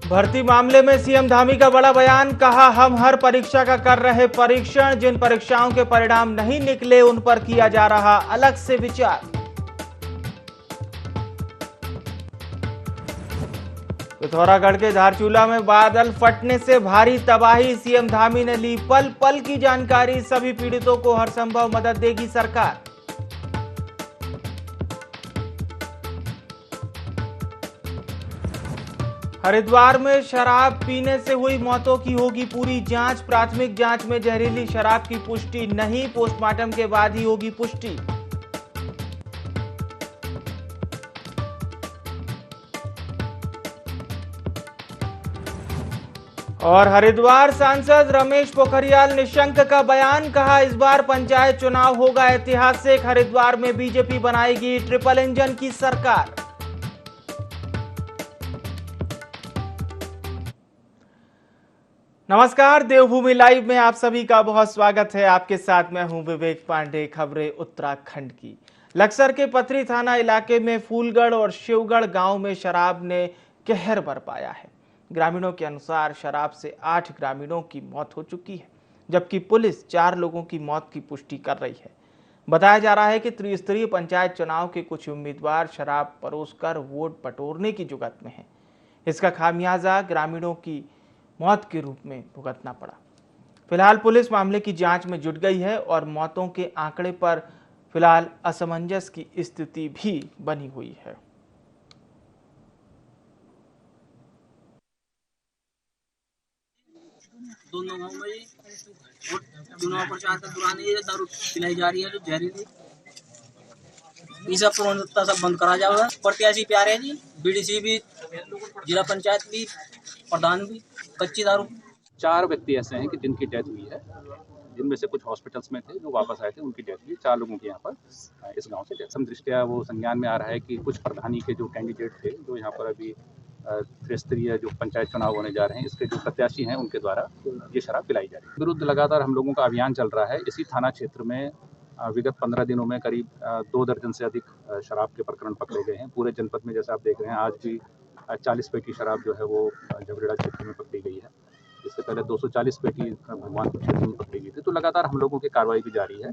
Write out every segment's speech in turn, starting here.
भर्ती मामले में सीएम धामी का बड़ा बयान, कहा हम हर परीक्षा का कर रहे परीक्षण, जिन परीक्षाओं के परिणाम नहीं निकले उन पर किया जा रहा अलग से विचार। पिथौरागढ़ के धारचूला में बादल फटने से भारी तबाही, सीएम धामी ने ली पल पल की जानकारी, सभी पीड़ितों को हर संभव मदद देगी सरकार। हरिद्वार में शराब पीने से हुई मौतों की होगी पूरी जांच, प्राथमिक जांच में जहरीली शराब की पुष्टि नहीं, पोस्टमार्टम के बाद ही होगी पुष्टि। और हरिद्वार सांसद रमेश पोखरियाल निशंक का बयान, कहा इस बार पंचायत चुनाव होगा ऐतिहासिक, हरिद्वार में बीजेपी बनाएगी ट्रिपल इंजन की सरकार। नमस्कार, देवभूमि लाइव में आप सभी का बहुत स्वागत है। आपके साथ मैं हूं विवेक पांडे। खबरें उत्तराखंड की। लक्सर के पथरी थाना इलाके में फूलगढ़ और शिवगढ़ गांव में शराब ने कहर बरपाया है। ग्रामीणों के अनुसार शराब से 8 ग्रामीणों की मौत हो चुकी है, जबकि पुलिस 4 लोगों की मौत की पुष्टि कर रही है। बताया जा रहा है कि त्रिस्तरीय पंचायत चुनाव के कुछ उम्मीदवार शराब परोसकर वोट बटोरने की जुगत में हैं। इसका खामियाजा ग्रामीणों की मौत के रूप में भुगतना पड़ा। फिलहाल पुलिस मामले की जांच में जुट गई है और मौतों के आंकड़े पर फिलहाल असमंजस की स्थिति भी बनी हुई है। दोनों गाँव में चुनाव प्रचार के दौरान ये दारू पिलाई जा रही है जो जहरीली, ये सब पूर्णतः सब बंद करा जाएगा। प्रत्याशी प्यारे हैं जी, बीडीसी भी, जिला पंचायत भी, प्रधान भी, कच्ची दारू। 4 व्यक्ति ऐसे हैं कि जिनकी डेथ हुई है, जिनमें से कुछ हॉस्पिटल्स में थे, जो वापस आए थे, उनकी डेथ हुई। 4 लोगों की यहाँ पर इस गांव से डेथ। समदृष्टया वो संज्ञान में आ रहा है कि कुछ प्रधानी के जो कैंडिडेट थे, जो यहाँ पर अभी त्रिस्तरीय जो पंचायत चुनाव होने जा रहे हैं, इसके जो प्रत्याशी हैं उनके द्वारा ये शराब पिलाई जा रही है। विरुद्ध लगातार हम लोगों का अभियान चल रहा है। इसी थाना क्षेत्र में विगत 15 दिनों में करीब 2 दर्जन से अधिक शराब के प्रकरण पकड़े गए हैं। पूरे जनपद में जैसे आप देख रहे हैं, आज भी 40 पेटी शराब जो है वो झबरेड़ा क्षेत्र में पकड़ी गई है। इससे पहले 240 पेटी भगवानपुर क्षेत्र में पकड़ी गई थी। तो लगातार हम लोगों की कार्रवाई भी जारी है,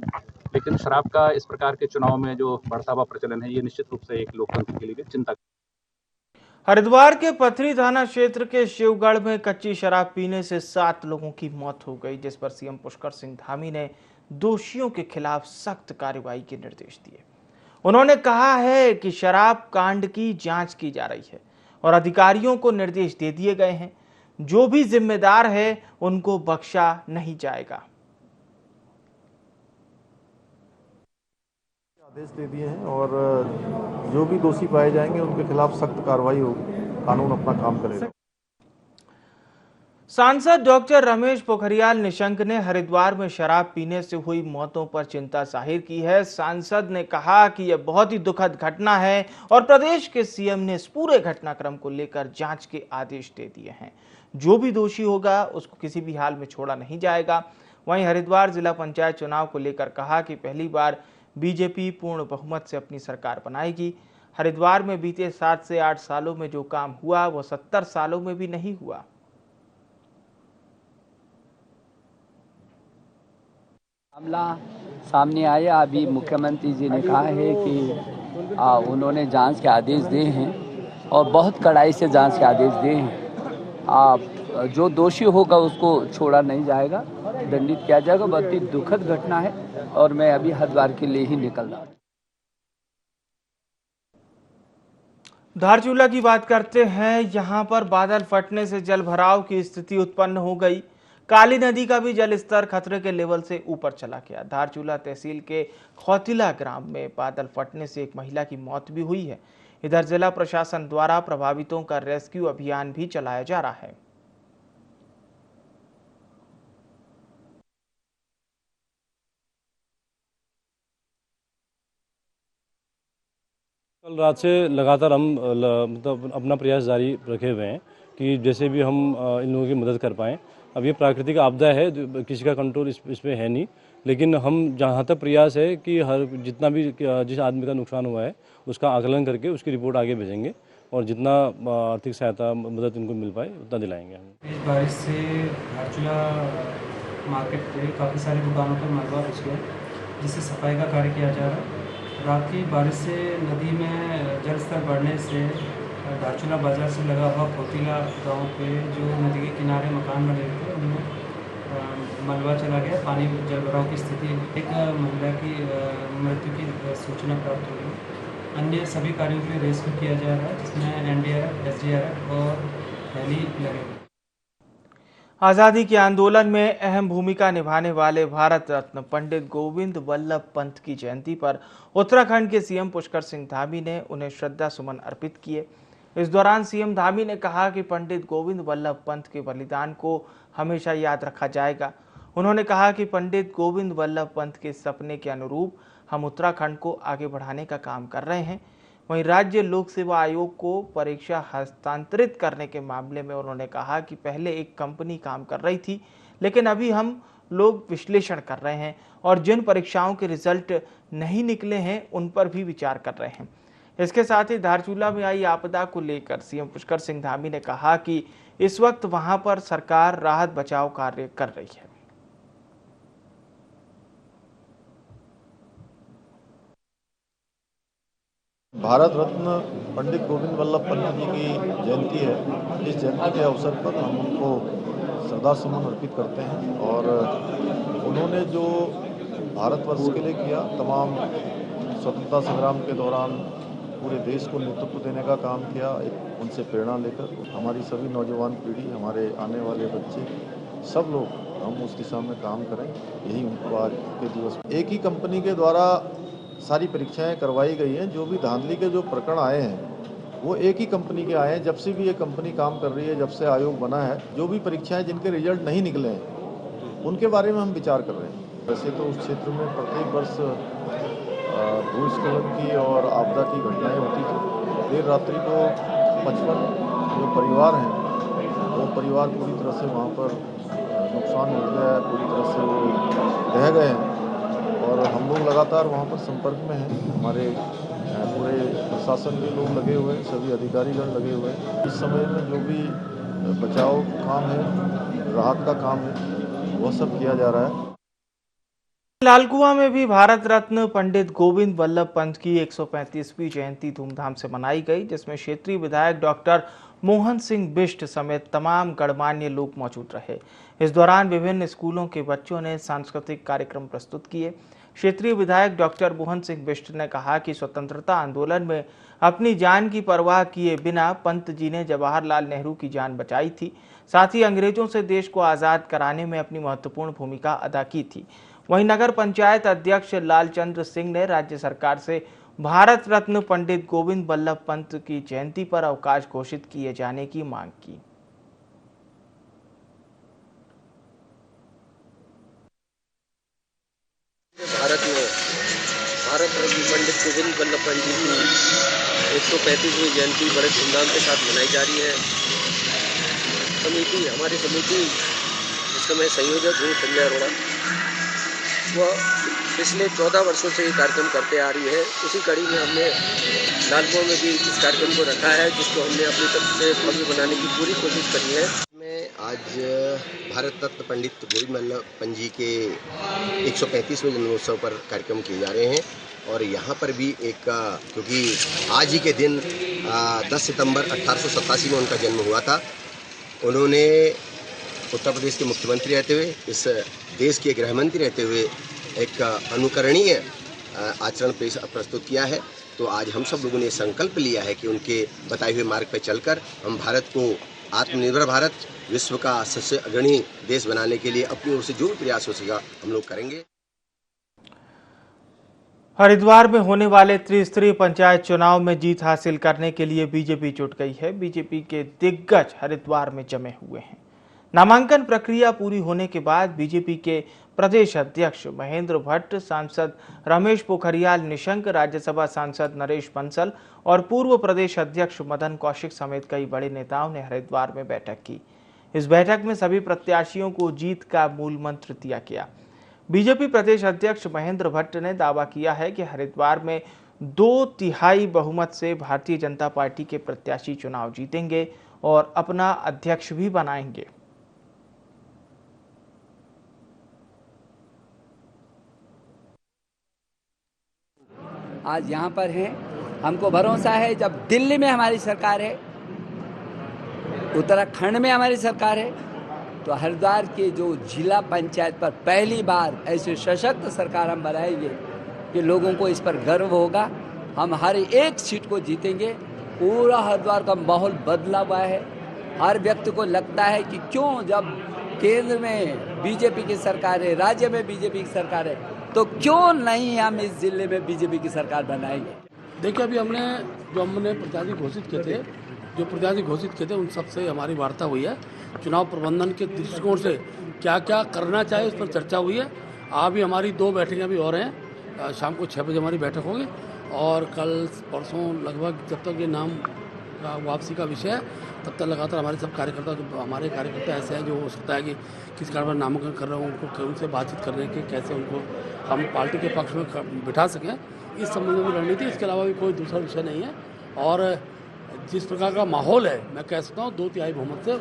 लेकिन शराब का इस प्रकार के चुनाव में जो बढ़ता हुआ प्रचलन है, ये निश्चित रूप से एक लोकतंत्र के लिए चिंता। हरिद्वार के पथरी थाना क्षेत्र के शिवगढ़ में कच्ची शराब पीने से 7 लोगों की मौत हो गई, जिस पर सीएम पुष्कर सिंह धामी ने दोषियों के खिलाफ सख्त कार्रवाई के निर्देश दिए। उन्होंने कहा है कि शराब कांड की जांच की जा रही है और अधिकारियों को निर्देश दे दिए गए हैं, जो भी जिम्मेदार है उनको बख्शा नहीं जाएगा। आदेश दे दिए हैं और जो भी दोषी पाए जाएंगे उनके खिलाफ सख्त कार्रवाई होगी, कानून अपना काम करेगा। सांसद डॉक्टर रमेश पोखरियाल निशंक ने हरिद्वार में शराब पीने से हुई मौतों पर चिंता जाहिर की है। सांसद ने कहा कि यह बहुत ही दुखद घटना है और प्रदेश के सीएम ने इस पूरे घटनाक्रम को लेकर जांच के आदेश दे दिए हैं। जो भी दोषी होगा उसको किसी भी हाल में छोड़ा नहीं जाएगा। वहीं हरिद्वार जिला पंचायत चुनाव को लेकर कहा कि पहली बार बीजेपी पूर्ण बहुमत से अपनी सरकार बनाएगी। हरिद्वार में बीते 7 से 8 सालों में जो काम हुआ वो 70 सालों में भी नहीं हुआ। मामला सामने आया। अभी मुख्यमंत्री जी ने कहा है कि उन्होंने जांच के आदेश दिए हैं और बहुत कड़ाई से जांच के आदेश दिए हैं। जो दोषी होगा उसको छोड़ा नहीं जाएगा, दंडित किया जाएगा। बहुत ही दुखद घटना है और मैं अभी हरिद्वार के लिए ही निकल रहा हूँ। धारचूला की बात करते हैं। यहां पर बादल फटने से जल भराव की स्थिति उत्पन्न हो गई। काली नदी का भी जल स्तर खतरे के लेवल से ऊपर चला गया। धारचूला तहसील के खौतिला ग्राम में बादल फटने से एक महिला की मौत भी हुई है। इधर जिला प्रशासन द्वारा प्रभावितों का रेस्क्यू अभियान भी चलाया जा रहा है। कल रात से लगातार हम मतलब अपना प्रयास जारी रखे हुए हैं कि जैसे भी हम इन लोगों की मदद कर पाएँ। अब ये प्राकृतिक आपदा है, किसी का कंट्रोल इसमें है नहीं, लेकिन हम जहाँ तक प्रयास है कि हर जितना भी जिस आदमी का नुकसान हुआ है उसका आकलन करके उसकी रिपोर्ट आगे भेजेंगे और जितना आर्थिक सहायता मदद इनको मिल पाए उतना दिलाएंगे हम। इस बारिश से धारचूला मार्केट पे काफ़ी सारी दुकानों पर मलबा घुस गया, जिससे सफाई का कार्य किया जा रहा है। रात की बारिश से नदी में जल स्तर बढ़ने से धारचूला बाजार से लगा हुआ खोतीला गांव पे जो नदी के किनारे मकान बने थे उनमें मलबा चला गया। पानी जलभराव की स्थिति, एक महिला की मृत्यु की सूचना प्राप्त हुई। अन्य सभी कार्यों के लिए रेस्क्यू किया जा रहा है, जिसमें NDRF, SDRF और हेली लगे। आज़ादी के आंदोलन में अहम भूमिका निभाने वाले भारत रत्न पंडित गोविंद वल्लभ पंत की जयंती पर उत्तराखंड के सीएम पुष्कर सिंह धामी ने उन्हें श्रद्धा सुमन अर्पित किए। इस दौरान सीएम धामी ने कहा कि पंडित गोविंद वल्लभ पंत के बलिदान को हमेशा याद रखा जाएगा। उन्होंने कहा कि पंडित गोविंद वल्लभ पंत के सपने के अनुरूप हम उत्तराखंड को आगे बढ़ाने का काम कर रहे हैं। वहीं राज्य लोक सेवा आयोग को परीक्षा हस्तांतरित करने के मामले में उन्होंने कहा कि पहले एक कंपनी काम कर रही थी, लेकिन अभी हम लोग विश्लेषण कर रहे हैं और जिन परीक्षाओं के रिजल्ट नहीं निकले हैं उन पर भी विचार कर रहे हैं। इसके साथ ही धारचूला में आई आपदा को लेकर सीएम पुष्कर सिंह धामी ने कहा कि इस वक्त वहां पर सरकार राहत बचाव कार्य कर रही है। भारत रत्न पंडित गोविंद वल्लभ पंत जी की जयंती है। इस जयंती के अवसर पर हम उनको श्रद्धा सुमन अर्पित करते हैं और उन्होंने जो भारतवर्ष के लिए किया, तमाम स्वतंत्रता संग्राम के दौरान पूरे देश को नेतृत्व देने का काम किया, एक उनसे प्रेरणा लेकर हमारी सभी नौजवान पीढ़ी, हमारे आने वाले बच्चे, सब लोग हम उस दिशा में काम करें, यही उनको आज के दिवस। एक ही कंपनी के द्वारा सारी परीक्षाएं करवाई गई हैं। जो भी धांधली के जो प्रकरण आए हैं वो एक ही कंपनी के आए हैं। जब से भी ये कंपनी काम कर रही है, जब से आयोग बना है, जो भी परीक्षाएं जिनके रिजल्ट नहीं निकले हैं उनके बारे में हम विचार कर रहे हैं। वैसे तो उस क्षेत्र में प्रत्येक वर्ष भूस्खलन की और आपदा की घटनाएं होती थी। देर रात्रि को 55 जो परिवार हैं वो परिवार पूरी तरह से वहाँ पर नुकसान हो गया है, पूरी तरह से वो रह गए हैं और हम लोग लगातार वहाँ पर संपर्क में हैं। हमारे पूरे प्रशासन के लोग लगे हुए हैं, सभी अधिकारीगण लगे हुए हैं। इस समय में जो भी बचाव काम है, राहत का काम है, वह सब किया जा रहा है। लालकुआं में भी भारत रत्न पंडित गोविंद वल्लभ पंत की 135वीं जयंती धूमधाम से मनाई गई, जिसमें क्षेत्रीय विधायक डॉक्टर मोहन सिंह बिष्ट समेत तमाम गणमान्य लोग मौजूद रहे। इस दौरान विभिन्न स्कूलों के बच्चों ने सांस्कृतिक कार्यक्रम प्रस्तुत किए। क्षेत्रीय विधायक डॉक्टर मोहन सिंह बिष्ट ने कहा कि स्वतंत्रता आंदोलन में अपनी जान की परवाह किए बिना पंत जी ने जवाहरलाल नेहरू की जान बचाई थी, साथ ही अंग्रेजों से देश को आज़ाद कराने में अपनी महत्वपूर्ण भूमिका अदा की थी। वहीं नगर पंचायत अध्यक्ष लालचंद्र सिंह ने राज्य सरकार से भारत रत्न पंडित गोविंद वल्लभ पंत की जयंती पर अवकाश घोषित किए जाने की मांग की। भारत रत्न पंडित गोविंद वल्लभ पंत जी की 135वीं जयंती बड़े धूमधाम के साथ मनाई जा रही है। हमारी समिति जिसका मैं संयोजक हूँ, संजय अरोड़ा, वह पिछले 14 वर्षों से ये कार्यक्रम करते आ रही है। उसी कड़ी में हमने लालकुआं में भी इस कार्यक्रम को रखा है, जिसको हमने अपनी तरफ से भव्य बनाने की पूरी कोशिश करी है। मैं आज भारत रत्न पंडित गोविंद वल्लभ पंत जी के 135वें जन्मोत्सव पर कार्यक्रम किए जा रहे हैं और यहाँ पर भी एक, क्योंकि आज ही के दिन 10 सितंबर 1887 में उनका जन्म हुआ था। उन्होंने उत्तर प्रदेश के मुख्यमंत्री रहते हुए, इस देश के गृहमंत्री रहते हुए एक अनुकरणीय आचरण प्रस्तुत किया है। तो आज हम सब लोगों ने संकल्प लिया है कि उनके बताए हुए मार्ग पर चलकर हम भारत को आत्मनिर्भर भारत, विश्व का सबसे अग्रणी देश बनाने के लिए अपनी ओर से जो भी प्रयास हो सकेगा हम लोग करेंगे। हरिद्वार में होने वाले त्रिस्तरीय पंचायत चुनाव में जीत हासिल करने के लिए बीजेपी जुट गई है। बीजेपी के दिग्गज हरिद्वार में जमे हुए हैं। नामांकन प्रक्रिया पूरी होने के बाद बीजेपी के प्रदेश अध्यक्ष महेंद्र भट्ट, सांसद रमेश पोखरियाल निशंक, राज्यसभा सांसद नरेश बंसल और पूर्व प्रदेश अध्यक्ष मदन कौशिक समेत कई बड़े नेताओं ने हरिद्वार में बैठक की। इस बैठक में सभी प्रत्याशियों को जीत का मूल मंत्र दिया गया। बीजेपी प्रदेश अध्यक्ष महेंद्र भट्ट ने दावा किया है कि हरिद्वार में 2/3 बहुमत से भारतीय जनता पार्टी के प्रत्याशी चुनाव जीतेंगे और अपना अध्यक्ष भी बनाएंगे। आज यहाँ पर हैं, हमको भरोसा है जब दिल्ली में हमारी सरकार है, उत्तराखंड में हमारी सरकार है, तो हरिद्वार के जो जिला पंचायत पर पहली बार ऐसे सशक्त सरकार हम बनाएंगे कि लोगों को इस पर गर्व होगा। हम हर एक सीट को जीतेंगे। पूरा हरिद्वार का माहौल बदला हुआ है। हर व्यक्ति को लगता है कि क्यों जब केंद्र में बीजेपी की सरकार है, राज्य में बीजेपी की सरकार है, तो क्यों नहीं हम इस जिले में बीजेपी की सरकार बनाएंगे। देखिए, अभी हमने प्रत्याशी घोषित किए थे उन सबसे हमारी वार्ता हुई है। चुनाव प्रबंधन के दृष्टिकोण से क्या क्या करना चाहिए उस पर चर्चा हुई है। अभी हमारी 2 बैठकें भी और हैं। शाम को 6 बजे हमारी बैठक होगी और कल परसों लगभग जब तक ये नाम का वापसी का विषय है तब तक लगातार हमारे सब कार्यकर्ता, जो हमारे कार्यकर्ता ऐसे हैं जो हो सकता है कि किस कारण नामांकन कर रहे हो, उनको उनसे बातचीत करने के कैसे उनको हम पार्टी के पक्ष में बिठा सकें, इस संबंध में रणनीति। इसके अलावा भी कोई दूसरा विषय नहीं है। और जिस प्रकार का माहौल है, मैं कह सकता हूँ 2/3 बहुमत से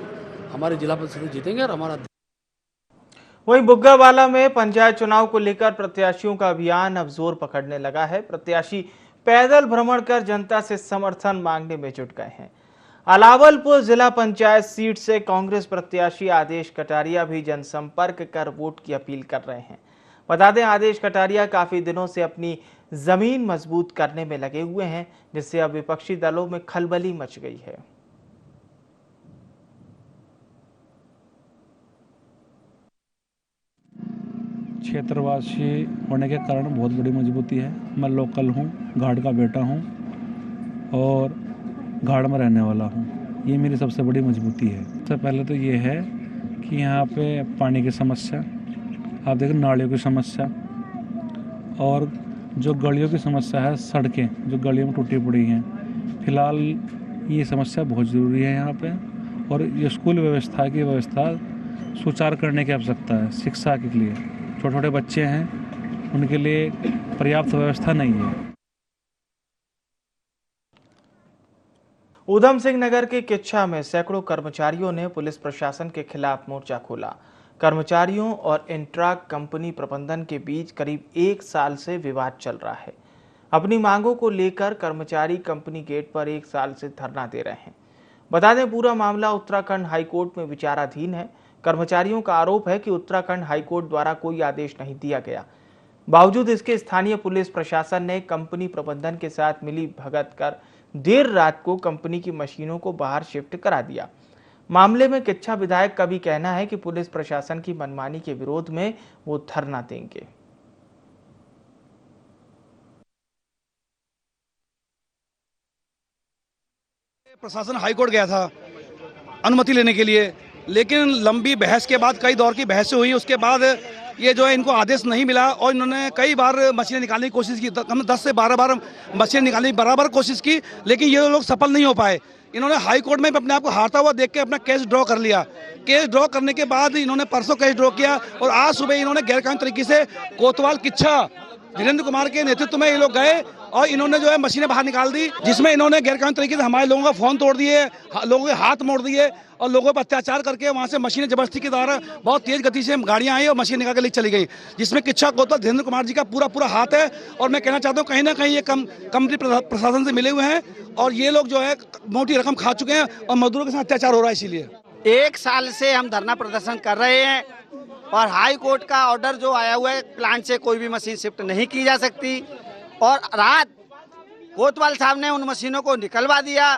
हमारे जिला परिषद जीतेंगे। और हमारा वहीं बुग्गावाला में पंचायत चुनाव को लेकर प्रत्याशियों का अभियान अब जोर पकड़ने लगा है। प्रत्याशी पैदल भ्रमण कर जनता से समर्थन मांगने में जुट गए हैं। अलावलपुर जिला पंचायत सीट से कांग्रेस प्रत्याशी आदेश कटारिया भी जनसंपर्क कर वोट की अपील कर रहे हैं। बता दें, आदेश कटारिया काफी दिनों से अपनी जमीन मजबूत करने में लगे हुए हैं, जिससे अब विपक्षी दलों में खलबली मच गई है। क्षेत्रवासी होने के कारण बहुत बड़ी मजबूती है। मैं लोकल हूँ, घाट का बेटा हूँ और घाट में रहने वाला हूँ। ये मेरी सबसे बड़ी मजबूती है। सबसे पहले तो ये है कि यहाँ पे पानी की समस्या, आप देखें नालियों की समस्या, और जो गलियों की समस्या है, सड़कें जो गलियों में टूटी पड़ी हैं, फिलहाल ये समस्या बहुत ज़रूरी है यहाँ पे। और ये स्कूल व्यवस्था की सुचारू करने की आवश्यकता है। शिक्षा के लिए छोटे छोटे बच्चे हैं, उनके लिए पर्याप्त व्यवस्था नहीं है। ऊधम सिंह नगर के किच्छा में सैकड़ों कर्मचारियों ने पुलिस प्रशासन के खिलाफ मोर्चा खोला। कर्मचारियों और इंट्राक कंपनी प्रबंधन के बीच करीब 1 साल से विवाद चल रहा है। अपनी मांगों को लेकर कर्मचारी कंपनी गेट पर 1 साल से धरना दे रहे हैं। बता दें, पूरा मामला उत्तराखंड हाईकोर्ट में विचाराधीन है। कर्मचारियों का आरोप है कि उत्तराखंड हाईकोर्ट द्वारा कोई आदेश नहीं दिया गया। बावजूद इसके स्थानीय पुलिस प्रशासन ने कंपनी प्रबंधन के साथ मिली भगत कर देर रात को कंपनी की मशीनों को बाहर शिफ्ट करा दिया। मामले में किच्छा विधायक का भी कहना है कि पुलिस प्रशासन की मनमानी के विरोध में वो धरना देंगे। प्रशासन हाईकोर्ट गया था अनुमति लेने के लिए, लेकिन लंबी बहस के बाद, कई दौर की बहस हुई, उसके बाद ये जो है इनको आदेश नहीं मिला और इन्होंने कई बार मशीनें निकालने की कोशिश की। हम 10 से 12 बार मशीनें निकालने की बराबर कोशिश की, लेकिन ये लोग सफल नहीं हो पाए। इन्होंने हाई कोर्ट में अपने आप को हारता हुआ देख के अपना केस ड्रॉ कर लिया। केस ड्रॉ करने के बाद इन्होंने परसों केस ड्रॉ किया और आज सुबह इन्होंने गैरकानूनी तरीके से कोतवाल किच्छा धीरेन्द्र कुमार के नेतृत्व में ये लोग गए और इन्होंने जो है मशीनें बाहर निकाल दी, जिसमें इन्होंने गैरकानूनी तरीके से हमारे लोगों का फोन तोड़ दिए, लोगों के हाथ मोड़ दिए और लोगों पर अत्याचार करके वहां से मशीनें जबरदस्ती के द्वारा बहुत तेज गति से गाड़ियां आई और मशीन निकाल के ले चली गई, जिसमें किच्छा कोतवाल धीरेन्द्र कुमार जी का पूरा हाथ है। और मैं कहना चाहता हूँ कहीं ना कहीं ये कंपनी प्रशासन से मिले हुए हैं और ये लोग जो है मोटी रकम खा चुके हैं और मजदूरों के साथ अत्याचार हो रहा है। इसीलिए 1 साल से हम धरना प्रदर्शन कर रहे हैं और हाई कोर्ट का ऑर्डर जो आया हुआ है, प्लांट से कोई भी मशीन शिफ्ट नहीं की जा सकती। और रात कोतवाल साहब ने उन मशीनों को निकलवा दिया।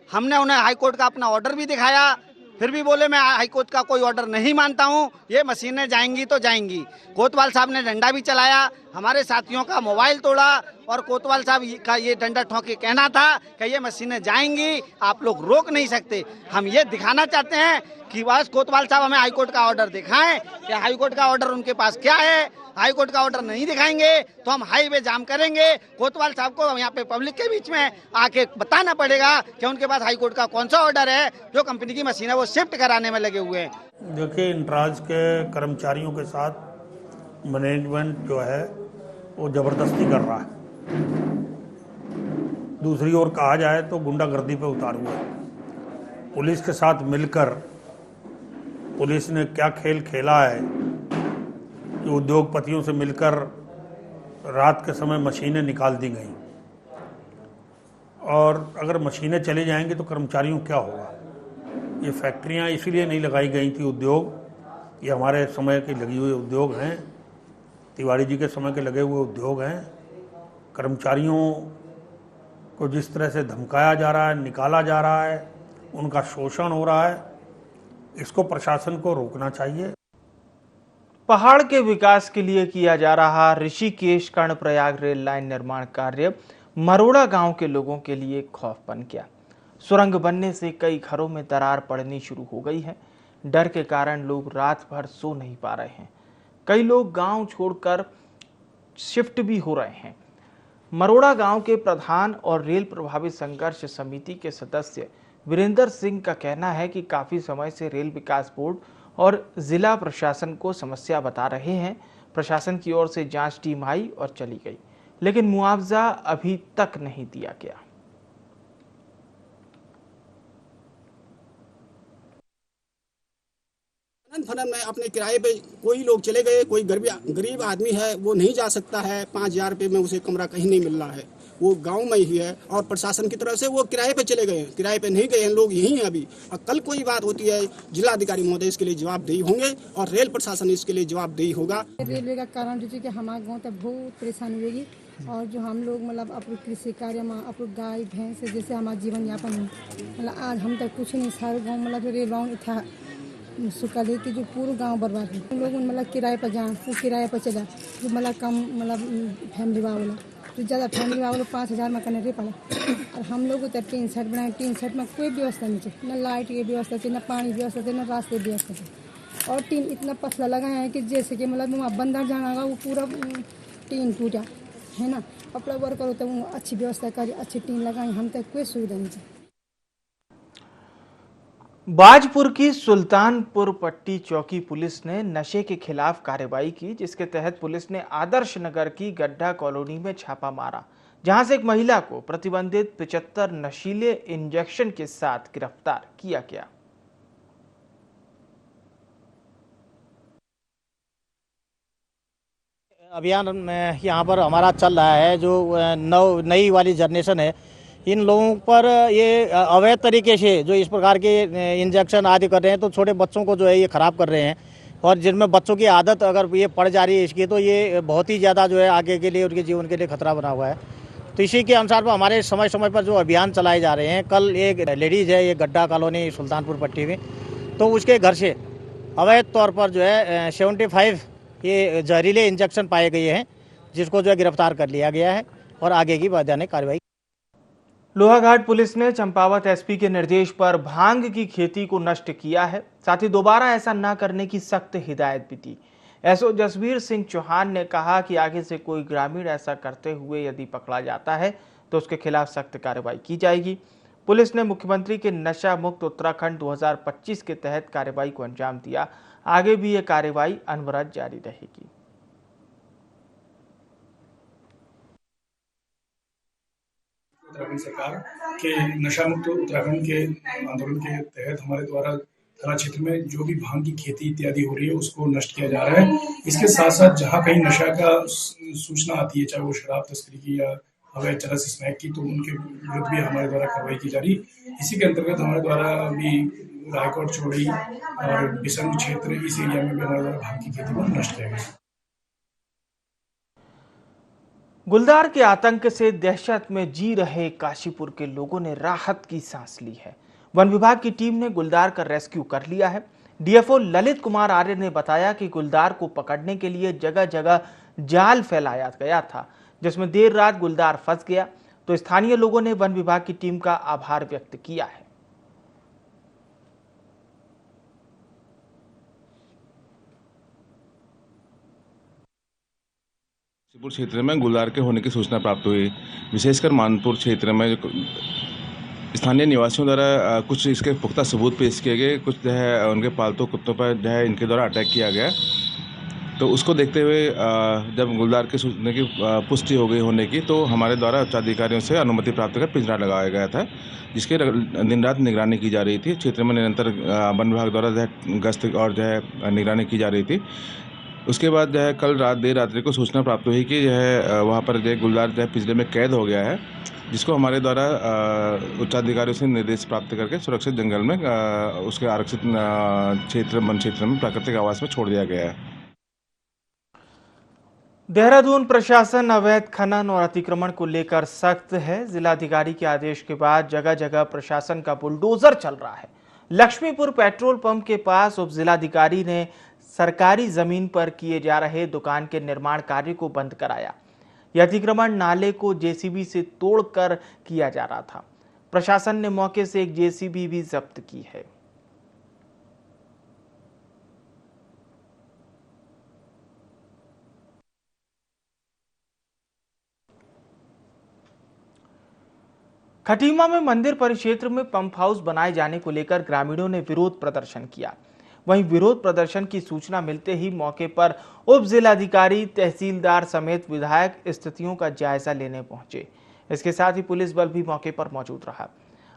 हमने उन्हें हाई कोर्ट का अपना ऑर्डर भी दिखाया, फिर भी बोले मैं हाई कोर्ट का कोई ऑर्डर नहीं मानता हूं, ये मशीनें जाएंगी तो जाएंगी। कोतवाल साहब ने डंडा भी चलाया, हमारे साथियों का मोबाइल तोड़ा और कोतवाल साहब का ये डंडा ठोक के कहना था कि ये मशीनें जाएंगी, आप लोग रोक नहीं सकते। हम ये दिखाना चाहते हैं कि बस कोतवाल साहब हमें हाईकोर्ट का ऑर्डर दिखाएं कि हाईकोर्ट का ऑर्डर उनके पास क्या है। हाई कोर्ट का ऑर्डर नहीं दिखाएंगे तो हम हाईवे जाम करेंगे। कोतवाल साहब को यहाँ पे पब्लिक के बीच में आके बताना पड़ेगा कि उनके पास हाई कोर्ट का कौन सा ऑर्डर है जो कंपनी की मशीन है वो शिफ्ट कराने में लगे हुए हैं। देखिए, इंट्राज के कर्मचारियों के साथ मैनेजमेंट जो है वो ज़बरदस्ती कर रहा है। दूसरी ओर कहा जाए तो गुंडागर्दी पे उतार हुआ है। पुलिस के साथ मिलकर पुलिस ने क्या खेल खेला है कि उद्योगपतियों से मिलकर रात के समय मशीनें निकाल दी गई, और अगर मशीनें चली जाएंगी तो कर्मचारियों क्या होगा। ये फैक्ट्रियां इसीलिए नहीं लगाई गई थी, उद्योग ये हमारे समय के लगी हुए उद्योग हैं, तिवारी जी के समय के लगे हुए उद्योग हैं। कर्मचारियों को जिस तरह से धमकाया जा रहा है, निकाला जा रहा है, उनका शोषण हो रहा है, इसको प्रशासन को रोकना चाहिए। पहाड़ के विकास के लिए किया जा रहा ऋषिकेश कर्णप्रयाग रेल लाइन निर्माण कार्य मरोड़ा गांव के लोगों के लिए खौफ बन गया। सुरंग बनने से कई घरों में दरार पड़नी शुरू हो गई है। डर के कारण लोग रात भर सो नहीं पा रहे हैं। कई लोग गांव छोड़कर शिफ्ट भी हो रहे हैं। मरोड़ा गांव के प्रधान और रेल प्रभावित संघर्ष समिति के सदस्य वीरेंद्र सिंह का कहना है कि काफी समय से रेल विकास बोर्ड और जिला प्रशासन को समस्या बता रहे हैं। प्रशासन की ओर से जांच टीम आई और चली गई, लेकिन मुआवजा अभी तक नहीं दिया गया। फनन में अपने किराए पे कोई लोग चले गए, कोई गरीब आदमी है वो नहीं जा सकता है। 5,000 रुपये में उसे कमरा कहीं नहीं मिल रहा है, वो गांव में ही है। और प्रशासन की तरफ से वो किराए पे चले गए हैं, किराए पे नहीं गए हैं, लोग यहीं हैं अभी। और कल कोई बात होती है, जिलाधिकारी महोदय इसके लिए जवाबदेही होंगे और रेल प्रशासन इसके लिए जवाबदेही होगा। रेलवे का कारण जो कि हमारे गाँव तक बहुत परेशानी होगी, और जो हम लोग मतलब अपने कृषि कार्य में अपने गाय भैंस से जैसे हमारा जीवन यापन मतलब आज हम तक कुछ नहीं, सारे गाँव मतलब रेल गाँव था सुकल है कि जो पूरा गांव बर्बाद है। हम लोग मतलब किराए पर जाएँ तो किराए पर चला, जो मतलब कम मतलब फैमिली वाला जो ज़्यादा फैमिली वाला 5,000 में करने पड़ा। और हम लोग उधर टीन सेट बनाए, टीन सेट में कोई व्यवस्था नहीं थी, न लाइट की व्यवस्था थी, न पानी की व्यवस्था थी, न रास्ते की व्यवस्था थी। और टीन इतना पतला लगा है कि जैसे कि मतलब वहाँ बंदर जाना होगा वो पूरा टीन टूटा है ना। अपना वर्कर होता है वो अच्छी व्यवस्था करी, अच्छी टीन लगाई, हम तक कोई सुविधा नहीं थी। बाजपुर की सुल्तानपुर पट्टी चौकी पुलिस ने नशे के खिलाफ कार्रवाई की, जिसके तहत पुलिस ने आदर्श नगर की गड्ढा कॉलोनी में छापा मारा, जहां से एक महिला को प्रतिबंधित 75 नशीले इंजेक्शन के साथ गिरफ्तार किया गया। अभियान में यहाँ पर हमारा चल रहा है, जो नई वाली जनरेशन है, इन लोगों पर ये अवैध तरीके से जो इस प्रकार के इंजेक्शन आदि कर रहे हैं, तो छोटे बच्चों को जो है ये ख़राब कर रहे हैं। और जिनमें बच्चों की आदत अगर ये पड़ जा रही है इसकी, तो ये बहुत ही ज़्यादा जो है आगे के लिए उनके जीवन के लिए खतरा बना हुआ है। तो इसी के अनुसार पर हमारे समय समय पर जो अभियान चलाए जा रहे हैं। कल एक लेडीज़ है, ये गड्ढा कॉलोनी सुल्तानपुर पट्टी में, तो उसके घर से अवैध तौर पर जो है 75 ये जहरीले इंजेक्शन पाए गए हैं, जिसको जो है गिरफ्तार कर लिया गया है और आगे की वैधानिक कार्रवाई। लोहाघाट पुलिस ने चंपावत एसपी के निर्देश पर भांग की खेती को नष्ट किया है, साथ ही दोबारा ऐसा न करने की सख्त हिदायत भी दी। एसओ जसवीर सिंह चौहान ने कहा कि आगे से कोई ग्रामीण ऐसा करते हुए यदि पकड़ा जाता है तो उसके खिलाफ सख्त कार्रवाई की जाएगी। पुलिस ने मुख्यमंत्री के नशा मुक्त उत्तराखंड 2025 के तहत कार्रवाई को अंजाम दिया। आगे भी ये कार्रवाई अनवरत जारी रहेगी। उत्तराखंड सरकार के नशा मुक्त उत्तराखंड के आंदोलन के तहत हमारे द्वारा थाना क्षेत्र में जो भी भांग की खेती इत्यादि हो रही है उसको नष्ट किया जा रहा है। इसके साथ साथ जहां कहीं नशा का सूचना आती है, चाहे वो शराब तस्करी की या अवैध चरस स्मैक की, तो उनके विरुद्ध भी हमारे द्वारा कार्रवाई की जा रही। इसी के अंतर्गत हमारे द्वारा अभी रायकोट, चौड़ी और बिसंग क्षेत्र, इस एरिया में भी हमारे द्वारा भांग की खेती को नष्ट किया गया। गुलदार के आतंक से दहशत में जी रहे काशीपुर के लोगों ने राहत की सांस ली है। वन विभाग की टीम ने गुलदार का रेस्क्यू कर लिया है। डीएफओ ललित कुमार आर्य ने बताया कि गुलदार को पकड़ने के लिए जगह जगह जाल फैलाया गया था, जिसमें देर रात गुलदार फंस गया। तो स्थानीय लोगों ने वन विभाग की टीम का आभार व्यक्त किया है। गाजीपुर क्षेत्र में गुलदार के होने की सूचना प्राप्त हुई। विशेषकर मानपुर क्षेत्र में स्थानीय निवासियों द्वारा कुछ इसके पुख्ता सबूत पेश किए गए। कुछ जो है उनके पालतू कुत्तों पर जो है इनके द्वारा अटैक किया गया। तो उसको देखते हुए जब गुलदार के सूचना की पुष्टि हो गई होने की, तो हमारे द्वारा उच्चाधिकारियों से अनुमति प्राप्त कर पिंजरा लगाया गया था, जिसके दिन रात निगरानी की जा रही थी। क्षेत्र में निरंतर वन विभाग द्वारा जो है गश्त और जो है निगरानी की जा रही थी। उसके बाद जो है कल देर रात्रि को सूचना प्राप्त हुई कि जो है वहाँ पर जो है गुलदार जो है पिंजरे में कैद हो गया है, जिसको हमारे द्वारा उच्चाधिकारियों से निर्देश प्राप्त करके सुरक्षित जंगल में उसके आरक्षित क्षेत्र वन क्षेत्र में प्राकृतिक आवास में छोड़ दिया गया है। देहरादून प्रशासन अवैध खनन और अतिक्रमण को लेकर सख्त है। जिलाधिकारी के आदेश के बाद जगह जगह प्रशासन का बुलडोजर चल रहा है। लक्ष्मीपुर पेट्रोल पंप के पास उप जिलाधिकारी ने सरकारी जमीन पर किए जा रहे दुकान के निर्माण कार्य को बंद कराया। यह अतिक्रमण नाले को जेसीबी से तोड़कर किया जा रहा था। प्रशासन ने मौके से एक जेसीबी भी जब्त की है। खटीमा में मंदिर परिक्षेत्र में पंप हाउस बनाए जाने को लेकर ग्रामीणों ने विरोध प्रदर्शन किया। वहीं विरोध प्रदर्शन की सूचना मिलते ही मौके पर उप जिलाधिकारी, तहसीलदार समेत विधायक स्थितियों का जायजा लेने पहुंचे। इसके साथ ही पुलिस बल भी मौके पर मौजूद रहा।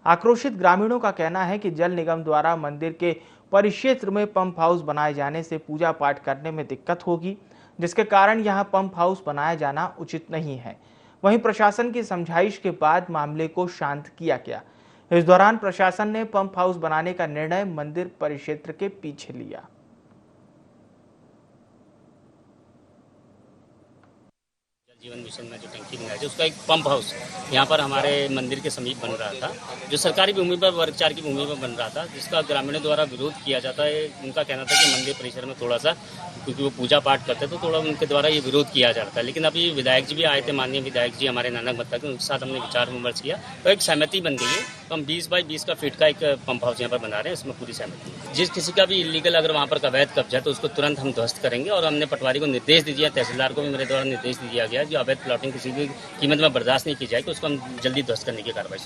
आक्रोशित ग्रामीणों का कहना है कि जल निगम द्वारा मंदिर के परिक्षेत्र में पंप हाउस बनाए जाने से पूजा पाठ करने में दिक्कत होगी, जिसके कारण यहां पंप हाउस बनाया जाना उचित नहीं है। वहीं प्रशासन की समझाइश के बाद मामले को शांत किया गया। इस दौरान प्रशासन ने पंप हाउस बनाने का निर्णय मंदिर परिक्षेत्र के पीछे लिया। जीवन मिशन में जो टंकी बनाई थी उसका एक पंप हाउस यहाँ पर हमारे मंदिर के समीप बन रहा था, जो सरकारी भूमि पर वर्ग 4 की भूमि पर बन रहा था, जिसका ग्रामीणों द्वारा विरोध किया जाता है। उनका कहना था कि मंदिर परिसर में थोड़ा सा, क्योंकि वो पूजा पाठ करते तो थोड़ा उनके द्वारा ये विरोध किया जा रहा था। लेकिन अभी विधायक जी भी आए थे, माननीय विधायक जी हमारे नानक मत्ता के, उनके साथ हमने विचार विमर्श किया तो एक सहमति बन गई है। तो हम 20 बाई 20 का फीट का एक पंप हाउस यहाँ पर बना रहे हैं, इसमें पूरी सहमति है। जिस किसी का भी इलीगल अगर वहाँ पर अवैध कब्जा है तो उसको तुरंत हम ध्वस्त करेंगे। और हमने पटवारी को निर्देश दिया, तहसीलदार को भी मेरे द्वारा निर्देश दिया गया जो अवैध प्लॉटिंग किसी भी कीमत में बर्दाश्त नहीं की जाएगी, उसको हम जल्दी ध्वस्त करने की कार्रवाई।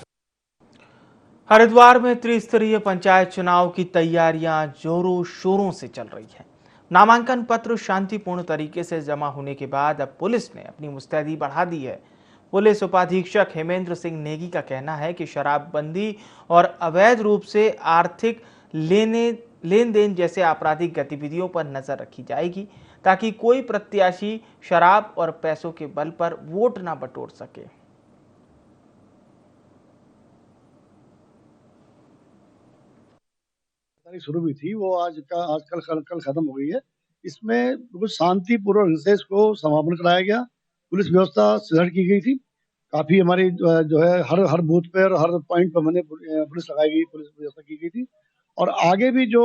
हरिद्वार में त्रिस्तरीय पंचायत चुनाव की तैयारियां जोरों शोरों से चल रही है। नामांकन पत्र शांतिपूर्ण तरीके से जमा होने के बाद अब पुलिस ने अपनी मुस्तैदी बढ़ा दी है। पुलिस उपाधीक्षक हेमेंद्र सिंह नेगी का कहना है कि शराबबंदी और अवैध रूप से आर्थिक लेन देन जैसे आपराधिक गतिविधियों पर नजर रखी जाएगी, ताकि कोई प्रत्याशी शराब और पैसों के बल पर वोट न बटोर सके। शुरू हुई थी वो कल खत्म हो गई है। इसमें बिल्कुल शांतिपूर्वक ढंग इसको समापन कराया गया। पुलिस व्यवस्था सुदृढ़ की गई थी। काफी हमारी जो है हर बूथ पर हर पॉइंट पर मैंने पुलिस लगाई गई, पुलिस व्यवस्था की गई थी। और आगे भी जो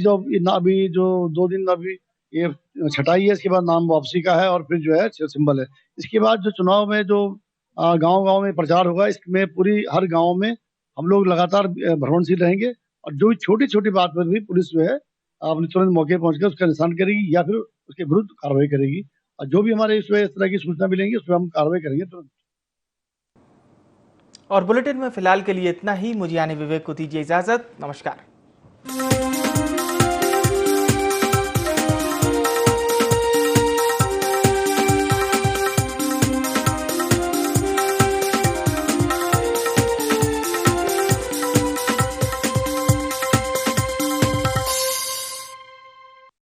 2 दिन अभी ये छटाई है, इसके बाद नाम वापसी का है और फिर जो है सिंबल है। इसके बाद जो चुनाव में जो गांव में प्रचार होगा, इसमें पूरी हर गांव में हम लोग लगातार भ्रमणशील रहेंगे और जो छोटी छोटी बात पर भी पुलिस जो है अपने तुरंत मौके पहुंचकर उसका निशान करेगी या फिर उसके विरुद्ध कार्रवाई करेगी। और जो भी हमारे इस तरह की सूचना मिलेंगी उस पर हम कार्रवाई करेंगे तुरंत। और बुलेटिन में फिलहाल के लिए इतना ही। मुझे यानी विवेक को दीजिए इजाजत। नमस्कार।